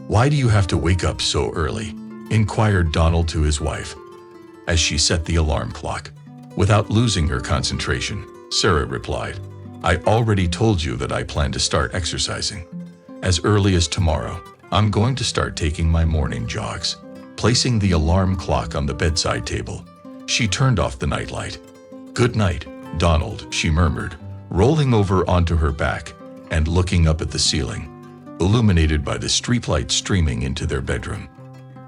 "Why do you have to wake up so early?" inquired Donald to his wife, as she set the alarm clock. Without losing her concentration, Sarah replied, "I already told you that I plan to start exercising. As early as tomorrow, I'm going to start taking my morning jogs." Placing the alarm clock on the bedside table, she turned off the nightlight. "Good night, Donald," she murmured, rolling over onto her back and looking up at the ceiling, illuminated by the streetlight streaming into their bedroom.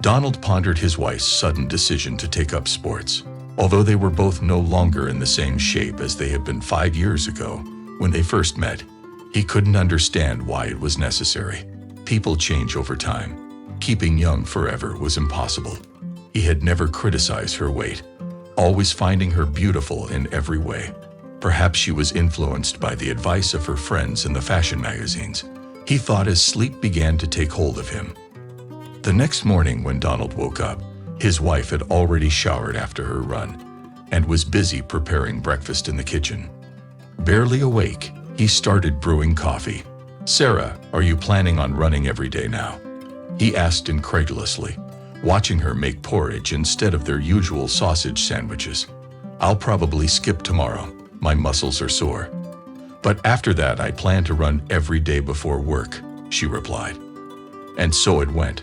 Donald pondered his wife's sudden decision to take up sports. Although they were both no longer in the same shape as they had been 5 years ago when they first met, he couldn't understand why it was necessary. People change over time. Keeping young forever was impossible. He had never criticized her weight, always finding her beautiful in every way. Perhaps she was influenced by the advice of her friends in the fashion magazines, he thought as sleep began to take hold of him. The next morning when Donald woke up, his wife had already showered after her run and was busy preparing breakfast in the kitchen. Barely awake, he started brewing coffee. "Sarah, are you planning on running every day now?" he asked incredulously, watching her make porridge instead of their usual sausage sandwiches. "I'll probably skip tomorrow. My muscles are sore. But after that, I plan to run every day before work," she replied. And so it went.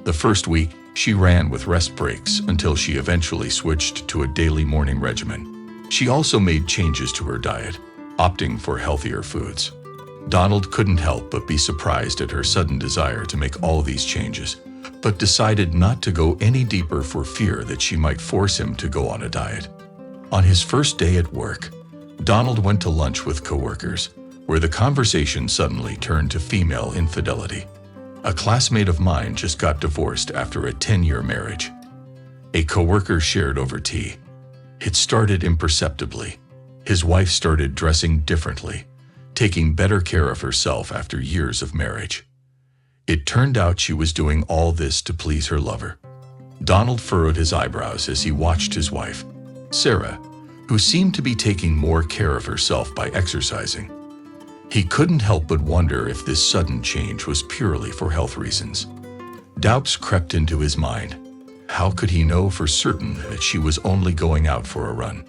The first week, she ran with rest breaks until she eventually switched to a daily morning regimen. She also made changes to her diet, opting for healthier foods. Donald couldn't help but be surprised at her sudden desire to make all these changes, but decided not to go any deeper for fear that she might force him to go on a diet. On his first day at work, Donald went to lunch with coworkers, where the conversation suddenly turned to female infidelity. "A classmate of mine just got divorced after a 10-year marriage," a coworker shared over tea. It started imperceptibly. His wife started dressing differently, taking better care of herself after years of marriage. It turned out she was doing all this to please her lover. Donald furrowed his eyebrows as he watched his wife, Sarah, who seemed to be taking more care of herself by exercising. He couldn't help but wonder if this sudden change was purely for health reasons. Doubts crept into his mind. How could he know for certain that she was only going out for a run?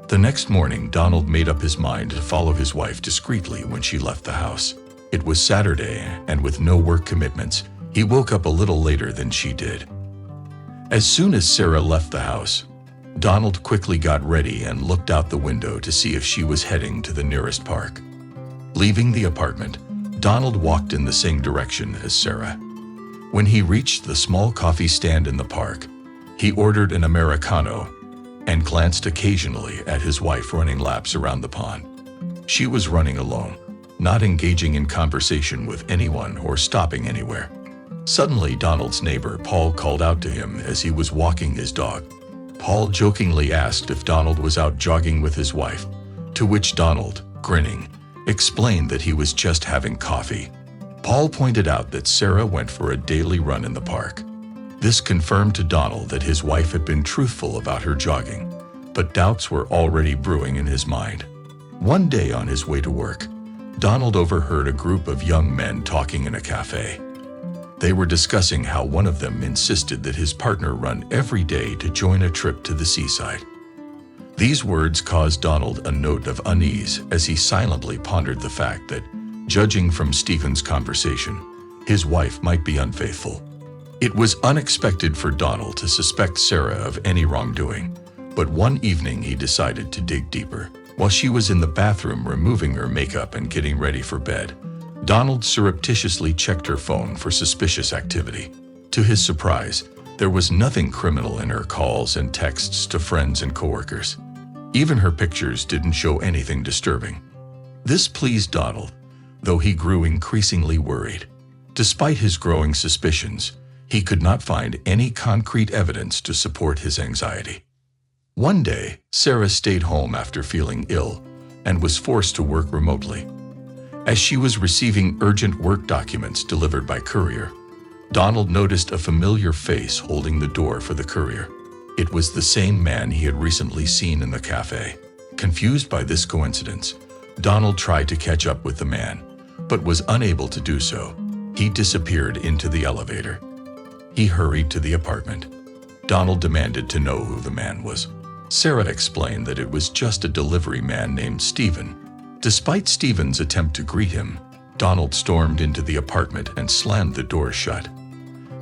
The next morning, Donald made up his mind to follow his wife discreetly when she left the house. It was Saturday, and with no work commitments, he woke up a little later than she did. As soon as Sarah left the house, Donald quickly got ready and looked out the window to see if she was heading to the nearest park. Leaving the apartment, Donald walked in the same direction as Sarah. When he reached the small coffee stand in the park, he ordered an Americano and glanced occasionally at his wife running laps around the pond. She was running alone, not engaging in conversation with anyone or stopping anywhere. Suddenly, Donald's neighbor, Paul, called out to him as he was walking his dog. Paul jokingly asked if Donald was out jogging with his wife, to which Donald, grinning, explained that he was just having coffee. Paul pointed out that Sarah went for a daily run in the park. This confirmed to Donald that his wife had been truthful about her jogging, but doubts were already brewing in his mind. One day on his way to work, Donald overheard a group of young men talking in a cafe. They were discussing how one of them insisted that his partner run every day to join a trip to the seaside. These words caused Donald a note of unease as he silently pondered the fact that, judging from Stephen's conversation, his wife might be unfaithful. It was unexpected for Donald to suspect Sarah of any wrongdoing, but one evening he decided to dig deeper. While she was in the bathroom removing her makeup and getting ready for bed, Donald surreptitiously checked her phone for suspicious activity. To his surprise, there was nothing criminal in her calls and texts to friends and coworkers. Even her pictures didn't show anything disturbing. This pleased Donald, though he grew increasingly worried. Despite his growing suspicions, he could not find any concrete evidence to support his anxiety. One day, Sarah stayed home after feeling ill and was forced to work remotely. As she was receiving urgent work documents delivered by courier, Donald noticed a familiar face holding the door for the courier. It was the same man he had recently seen in the cafe. Confused by this coincidence, Donald tried to catch up with the man, but was unable to do so. He disappeared into the elevator. He hurried to the apartment. Donald demanded to know who the man was. Sarah explained that it was just a delivery man named Stephen. Despite Stephen's attempt to greet him, Donald stormed into the apartment and slammed the door shut.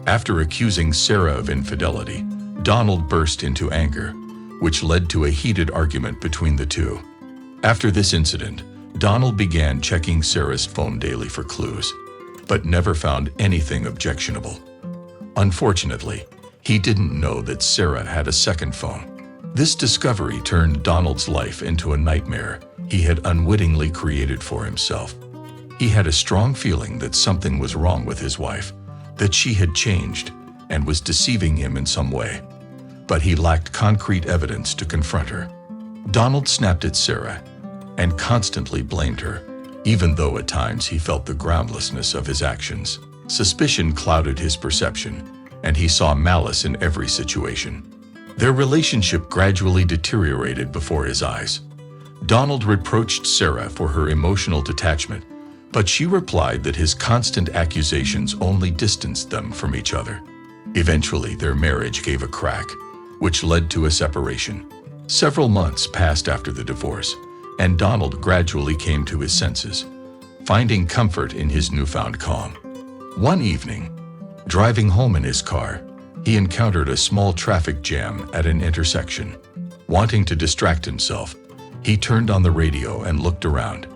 After accusing Sarah of infidelity, Donald burst into anger, which led to a heated argument between the two. After this incident, Donald began checking Sarah's phone daily for clues, but never found anything objectionable. Unfortunately, he didn't know that Sarah had a second phone. This discovery turned Donald's life into a nightmare he had unwittingly created for himself. He had a strong feeling that something was wrong with his wife, that she had changed and was deceiving him in some way. But he lacked concrete evidence to confront her. Donald snapped at Sarah and constantly blamed her, even though at times he felt the groundlessness of his actions. Suspicion clouded his perception, and he saw malice in every situation. Their relationship gradually deteriorated before his eyes. Donald reproached Sarah for her emotional detachment, but she replied that his constant accusations only distanced them from each other. Eventually, their marriage gave a crack, which led to a separation. Several months passed after the divorce, and Donald gradually came to his senses, finding comfort in his newfound calm. One evening, driving home in his car, he encountered a small traffic jam at an intersection. Wanting to distract himself, he turned on the radio and looked around.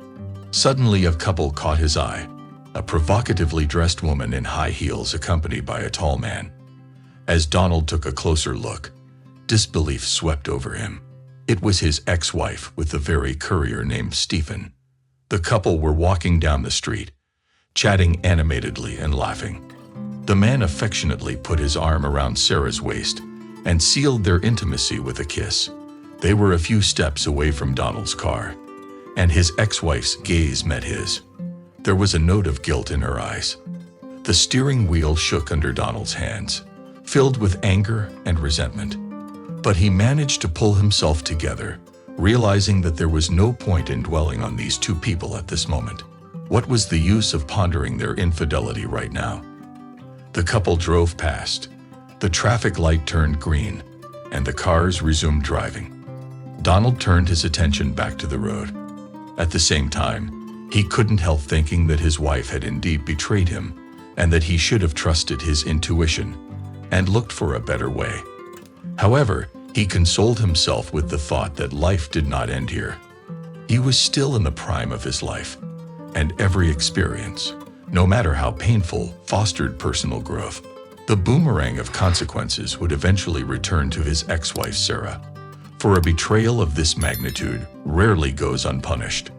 Suddenly, a couple caught his eye, a provocatively dressed woman in high heels accompanied by a tall man. As Donald took a closer look, disbelief swept over him. It was his ex-wife with the very courier named Stephen. The couple were walking down the street, chatting animatedly and laughing. The man affectionately put his arm around Sarah's waist and sealed their intimacy with a kiss. They were a few steps away from Donald's car, and his ex-wife's gaze met his. There was a note of guilt in her eyes. The steering wheel shook under Donald's hands, filled with anger and resentment. But he managed to pull himself together, realizing that there was no point in dwelling on these two people at this moment. What was the use of pondering their infidelity right now? The couple drove past. The traffic light turned green, and the cars resumed driving. Donald turned his attention back to the road. At the same time, he couldn't help thinking that his wife had indeed betrayed him, and that he should have trusted his intuition and looked for a better way. However, he consoled himself with the thought that life did not end here. He was still in the prime of his life, and every experience, no matter how painful, fostered personal growth. The boomerang of consequences would eventually return to his ex-wife Sarah, for a betrayal of this magnitude rarely goes unpunished.